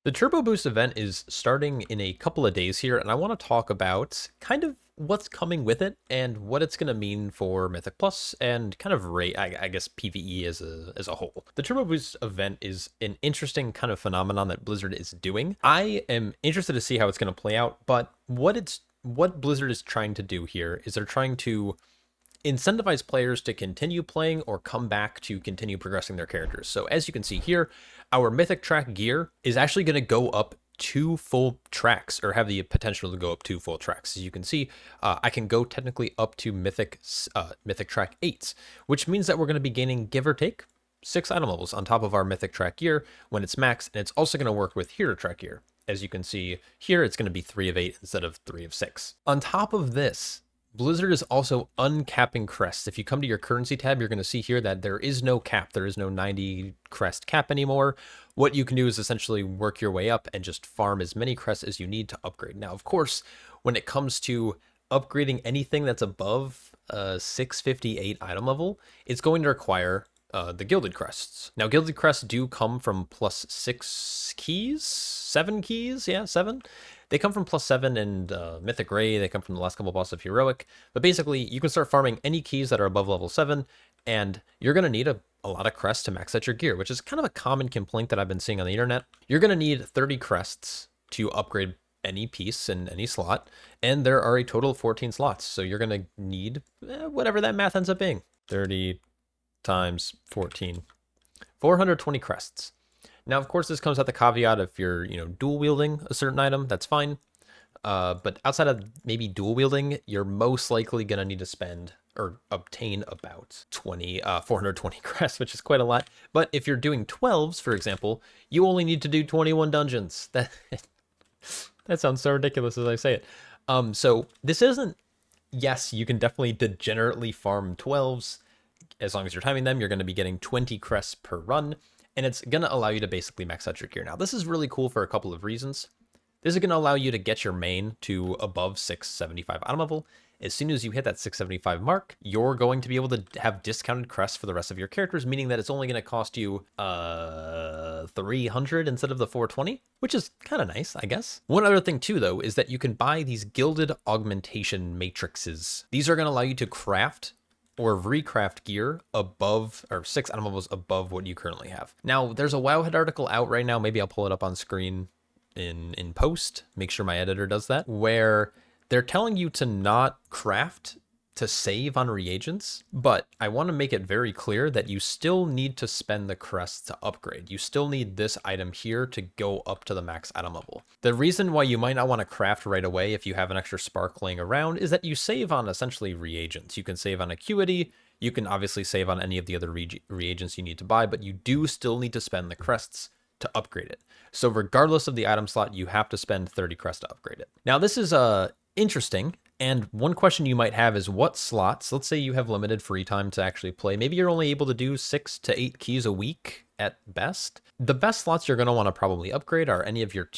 The Turbo Boost event is starting in a couple of days here, and I want to talk about kind of what's coming with it and what it's going to mean for Mythic Plus and kind of I guess PvE as a whole. The Turbo Boost event is an interesting kind of phenomenon that Blizzard is doing. I am interested to see how it's going to play out, but what Blizzard is trying to do here is they're trying to incentivize players to continue playing or come back to continue progressing their characters. So as you can see here, our Mythic track gear is actually going to go up 2 full tracks, or have the potential to go up 2 full tracks. As you can see, I can go technically up to Mythic track 8s, which means that we're going to be gaining, give or take, 6 item levels on top of our Mythic track gear when it's maxed, and it's also going to work with hero track gear. As you can see here, it's going to be 3 of 8 instead of 3 of 6. On top of this, Blizzard is also uncapping crests. If you come to your currency tab, you're going to see here that there is no cap. There is no 90 crest cap anymore. What you can do is essentially work your way up and just farm as many crests as you need to upgrade. Now, of course, when it comes to upgrading anything that's above 658 item level, it's going to require the Gilded Crests. Now, Gilded Crests do come from plus 6 keys? 7 keys? Yeah, 7. They come from plus 7 and Mythic Ray. They come from the last couple bosses of Heroic. But basically, you can start farming any keys that are above level 7, and you're going to need a lot of crests to max out your gear, which is kind of a common complaint that I've been seeing on the internet. You're going to need 30 crests to upgrade any piece in any slot, and there are a total of 14 slots. So you're going to need whatever that math ends up being. 30 times 14. 420 crests. Now, of course, this comes at the caveat if you're, dual wielding a certain item, that's fine. But outside of maybe dual wielding, you're most likely going to need to spend or obtain about 420 crests, which is quite a lot. But if you're doing 12s, for example, you only need to do 21 dungeons. That sounds so ridiculous as I say it. So this isn't, yes, you can definitely degenerately farm 12s. As long as you're timing them, you're going to be getting 20 crests per run. And it's going to allow you to basically max out your gear. Now, this is really cool for a couple of reasons. This is going to allow you to get your main to above 675 item level. As soon as you hit that 675 mark, you're going to be able to have discounted crests for the rest of your characters, meaning that it's only going to cost you 300 instead of the 420, which is kind of nice, I guess. One other thing too, though, is that you can buy these gilded augmentation matrices. These are going to allow you to craft or recraft gear above, or 6 item levels above what you currently have. Now, there's a Wowhead article out right now. Maybe I'll pull it up on screen in post. Make sure my editor does that. Where they're telling you to not craft to save on reagents, but I want to make it very clear that you still need to spend the crests to upgrade. You still need this item here to go up to the max item level. The reason why you might not want to craft right away if you have an extra spark laying around is that you save on essentially reagents. You can save on acuity, you can obviously save on any of the other reagents you need to buy, but you do still need to spend the crests to upgrade it. So regardless of the item slot, you have to spend 30 crests to upgrade it. Now this is interesting. And one question you might have is what slots, let's say you have limited free time to actually play. Maybe you're only able to do 6 to 8 keys a week at best. The best slots you're going to want to probably upgrade are any of your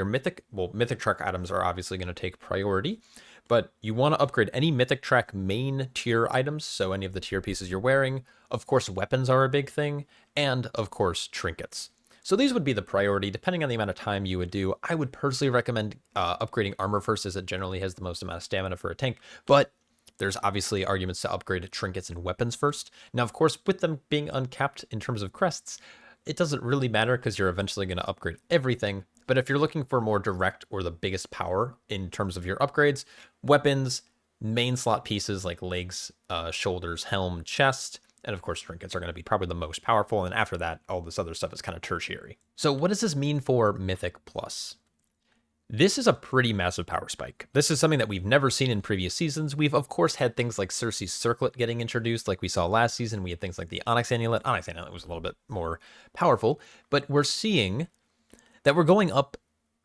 Mythic track items are obviously going to take priority, but you want to upgrade any Mythic track main tier items. So any of the tier pieces you're wearing, of course, weapons are a big thing, and of course, trinkets. So these would be the priority, depending on the amount of time you would do. I would personally recommend upgrading armor first, as it generally has the most amount of stamina for a tank, but there's obviously arguments to upgrade trinkets and weapons first. Now, of course, with them being uncapped in terms of crests, it doesn't really matter because you're eventually going to upgrade everything. But if you're looking for more direct or the biggest power in terms of your upgrades, weapons, main slot pieces like legs, shoulders, helm, chest, and of course, trinkets are going to be probably the most powerful. And after that, all this other stuff is kind of tertiary. So what does this mean for Mythic Plus? This is a pretty massive power spike. This is something that we've never seen in previous seasons. We've, of course, had things like Circe's Circlet getting introduced like we saw last season. We had things like the Onyx Amulet. Onyx Amulet was a little bit more powerful. But we're seeing that we're going up.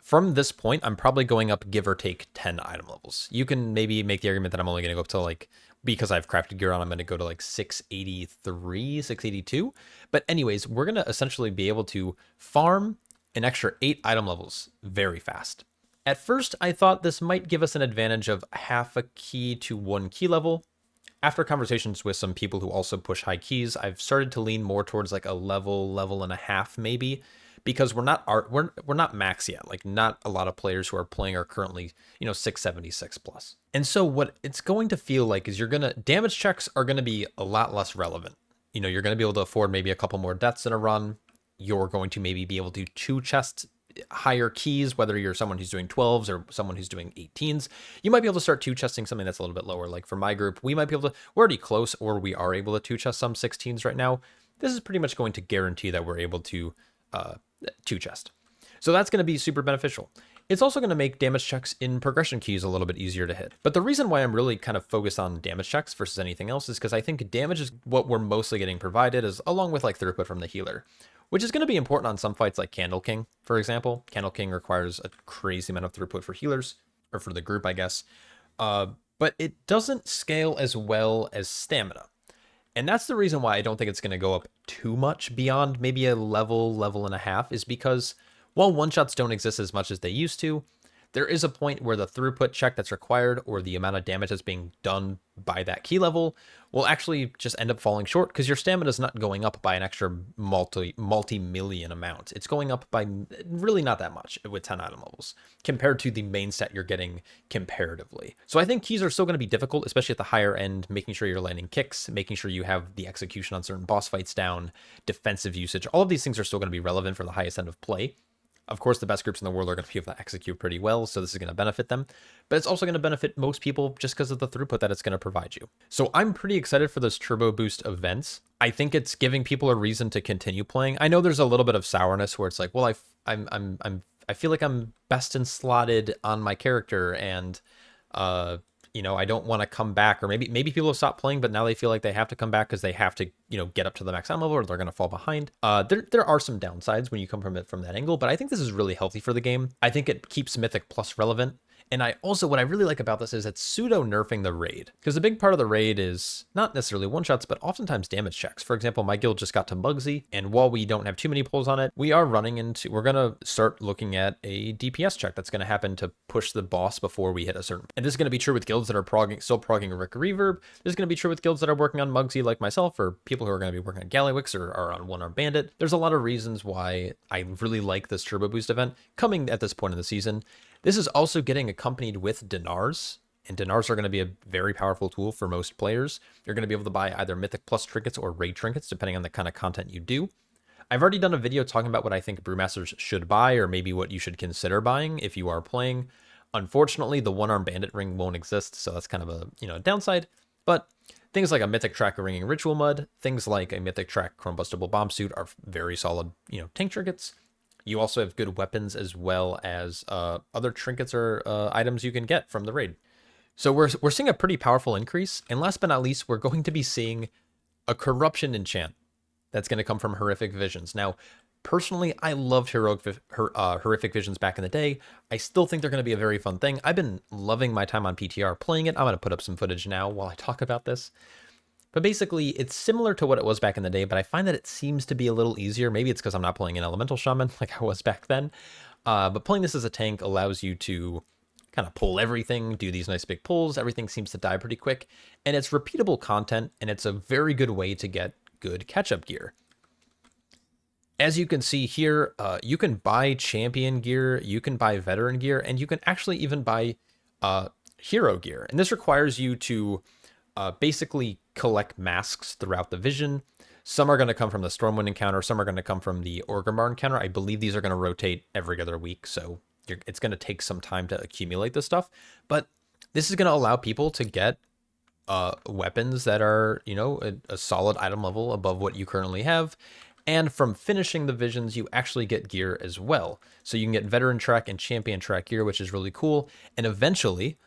From this point, I'm probably going up, give or take, 10 item levels. You can maybe make the argument that I'm only going to go up to because I've crafted gear on, I'm going to go to 683, 682. But anyways, we're going to essentially be able to farm an extra 8 item levels very fast. At first, I thought this might give us an advantage of half a key to 1 key level. After conversations with some people who also push high keys, I've started to lean more towards a level and a half maybe. because we're not max yet. Like, not a lot of players who are playing are currently, 676 plus. And so what it's going to feel like is damage checks are gonna be a lot less relevant. You're gonna be able to afford maybe a couple more deaths in a run. You're going to maybe be able to two chest higher keys, whether you're someone who's doing 12s or someone who's doing 18s. You might be able to start two chesting something that's a little bit lower. Like for my group, we might be able to, we're already close, or we are able to two chest some 16s right now. This is pretty much going to guarantee that we're able to two chest. So that's going to be super beneficial. It's also going to make damage checks in progression keys a little bit easier to hit. But the reason why I'm really kind of focused on damage checks versus anything else is because I think damage is what we're mostly getting provided, is along with like throughput from the healer, which is going to be important on some fights like Candle King, for example. Candle King requires a crazy amount of throughput for healers, or for the group, I guess. But it doesn't scale as well as stamina. And that's the reason why I don't think it's going to go up too much beyond maybe a level and a half, is because while one-shots don't exist as much as they used to, there is a point where the throughput check that's required, or the amount of damage that's being done by that key level, will actually just end up falling short, because your stamina is not going up by an extra multi-million amount. It's going up by really not that much with 10 item levels compared to the main set you're getting comparatively. So I think keys are still going to be difficult, especially at the higher end, making sure you're landing kicks, making sure you have the execution on certain boss fights down, defensive usage. All of these things are still going to be relevant for the highest end of play. Of course, the best groups in the world are going to be able to execute pretty well, so this is going to benefit them. But it's also going to benefit most people just because of the throughput that it's going to provide you. So I'm pretty excited for this Turbo Boost events. I think it's giving people a reason to continue playing. I know there's a little bit of sourness where it's like, well, I feel like I'm best in slotted on my character, and I don't want to come back, or maybe people have stopped playing, but now they feel like they have to come back because they have to, get up to the max item level, or they're going to fall behind. There are some downsides when you come from it from that angle, but I think this is really healthy for the game. I think it keeps Mythic Plus relevant. And what I really like about this is it's pseudo nerfing the raid, because a big part of the raid is not necessarily one-shots, but oftentimes damage checks. For example, my guild just got to Mugsy, and while we don't have too many pulls on it, we're going to start looking at a DPS check that's going to happen to push the boss before we hit a certain. And this is going to be true with guilds that are still progging Rick Reverb. This is going to be true with guilds that are working on Mugsy like myself, or people who are going to be working on Gallywix or are on One Arm Bandit. There's a lot of reasons why I really like this Turbo Boost event coming at this point in the season. This is also getting accompanied with dinars, and dinars are going to be a very powerful tool for most players. You're going to be able to buy either Mythic Plus trinkets or raid trinkets, depending on the kind of content you do. I've already done a video talking about what I think brewmasters should buy, or maybe what you should consider buying if you are playing. Unfortunately, the One-Arm Bandit ring won't exist, so that's kind of a downside. But things like a Mythic Track Ringing Ritual Mud, things like a Mythic Track Chromebustable Bomb Suit are very solid, tank trinkets. You also have good weapons, as well as other trinkets or items you can get from the raid. So we're seeing a pretty powerful increase. And last but not least, we're going to be seeing a corruption enchant that's going to come from Horrific Visions. Now, personally, I loved Horrific Visions back in the day. I still think they're going to be a very fun thing. I've been loving my time on PTR playing it. I'm going to put up some footage now while I talk about this. But basically, it's similar to what it was back in the day, but I find that it seems to be a little easier. Maybe it's because I'm not playing an Elemental Shaman like I was back then. But playing this as a tank allows you to kind of pull everything, do these nice big pulls. Everything seems to die pretty quick. And it's repeatable content, and it's a very good way to get good catch-up gear. As you can see here, you can buy champion gear, you can buy veteran gear, and you can actually even buy hero gear. And this requires you to basically collect masks throughout the vision. Some are going to come from the Stormwind encounter, some are going to come from the Orgrimmar encounter. I believe these are going to rotate every other week, so it's going to take some time to accumulate this stuff. But this is going to allow people to get weapons that are, a solid item level above what you currently have. And from finishing the visions, you actually get gear as well. So you can get veteran track and champion track gear, which is really cool. And eventually,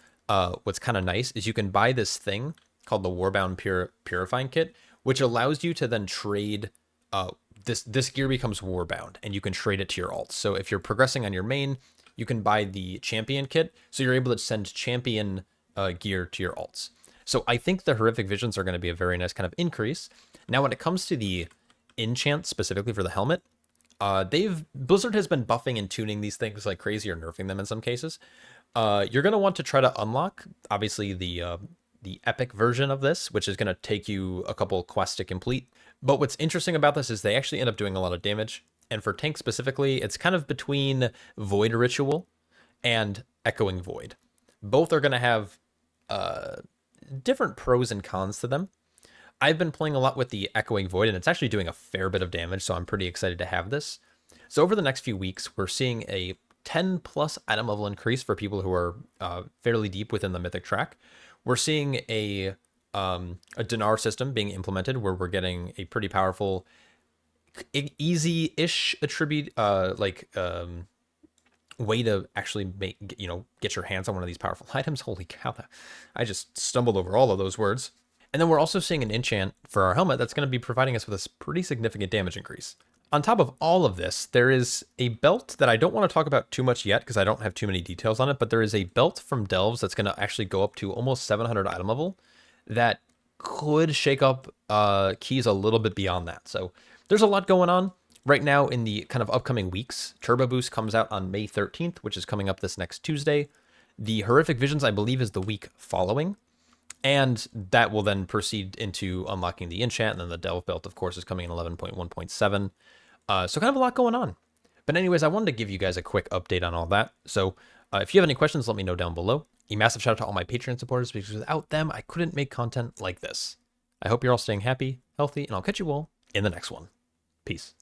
what's kind of nice is you can buy this thing called the Warbound Purifying Kit, which allows you to then trade, this gear becomes Warbound, and you can trade it to your alts. So if you're progressing on your main, you can buy the champion kit, so you're able to send champion gear to your alts. So I think the Horrific Visions are going to be a very nice kind of increase. Now, when it comes to the enchant specifically for the helmet, Blizzard has been buffing and tuning these things like crazy, or nerfing them in some cases. You're going to want to try to unlock, obviously, the epic version of this, which is going to take you a couple quests to complete. But what's interesting about this is they actually end up doing a lot of damage. And for tank specifically, it's kind of between Void Ritual and Echoing Void. Both are going to have different pros and cons to them. I've been playing a lot with the Echoing Void, and it's actually doing a fair bit of damage, so I'm pretty excited to have this. So over the next few weeks, we're seeing a 10 plus item level increase for people who are fairly deep within the Mythic track. We're seeing a dinar system being implemented where we're getting a pretty powerful, easy-ish attribute, way to actually make, get your hands on one of these powerful items. Holy cow, I just stumbled over all of those words. And then we're also seeing an enchant for our helmet that's going to be providing us with a pretty significant damage increase. On top of all of this, there is a belt that I don't want to talk about too much yet because I don't have too many details on it, but there is a belt from Delves that's going to actually go up to almost 700 item level that could shake up keys a little bit beyond that. So there's a lot going on right now in the kind of upcoming weeks. Turbo Boost comes out on May 13th, which is coming up this next Tuesday. The Horrific Visions, I believe, is the week following. And that will then proceed into unlocking the enchant. And then the Delve belt, of course, is coming in 11.1.7. So kind of a lot going on. But anyways, I wanted to give you guys a quick update on all that. So if you have any questions, let me know down below. A massive shout out to all my Patreon supporters, because without them, I couldn't make content like this. I hope you're all staying happy, healthy, and I'll catch you all in the next one. Peace.